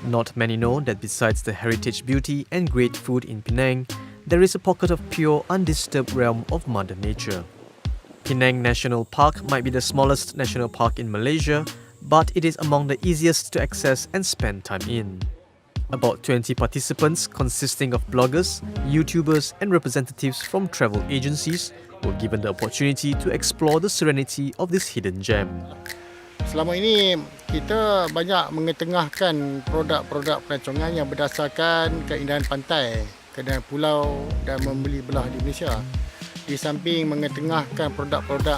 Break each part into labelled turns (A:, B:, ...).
A: Not many know that besides the heritage beauty and great food in Penang, there is a pocket of pure, undisturbed realm of Mother Nature. Penang National Park might be the smallest national park in Malaysia, but it is among the easiest to access and spend time in. About 20 participants consisting of bloggers, YouTubers and representatives from travel agencies were given the opportunity to explore the serenity of this hidden gem.
B: Selama ini kita banyak mengetengahkan produk-produk pelancongan yang berdasarkan keindahan pantai, keindahan pulau dan membeli belah di Malaysia. Di samping mengetengahkan produk-produk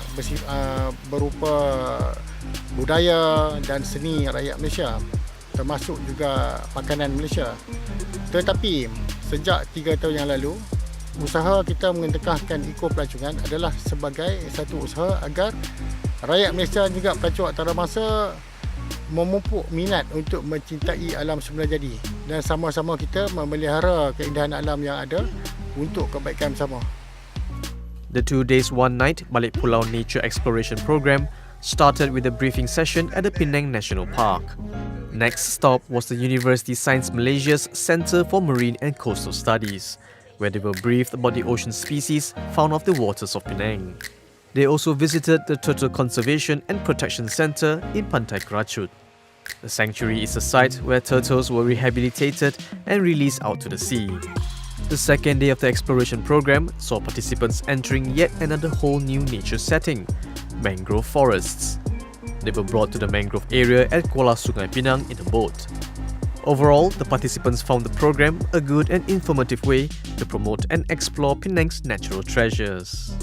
B: berupa budaya dan seni rakyat Malaysia, termasuk juga makanan Malaysia. Tetapi sejak 3 tahun yang lalu, usaha kita mengetengahkan eko-pelancongan adalah sebagai satu usaha agar rakyat Malaysia juga pelancong antarabangsa memupuk minat untuk mencintai alam semula jadi dan sama-sama kita memelihara keindahan alam yang ada untuk kebaikan bersama.
A: The 2 days 1 night Balik Pulau Nature Xploration program started with a briefing session at the Penang National Park. Next stop was the University Science Malaysia's Centre for Marine and Coastal Studies, where they were briefed about the ocean species found off the waters of Penang. They also visited the Turtle Conservation and Protection Centre in Pantai Kerachut. The sanctuary is a site where turtles were rehabilitated and released out to the sea. The second day of the exploration program saw participants entering yet another whole new nature setting, mangrove forests. They were brought to the mangrove area at Kuala Sungai Pinang in a boat. Overall, the participants found the program a good and informative way to promote and explore Penang's natural treasures.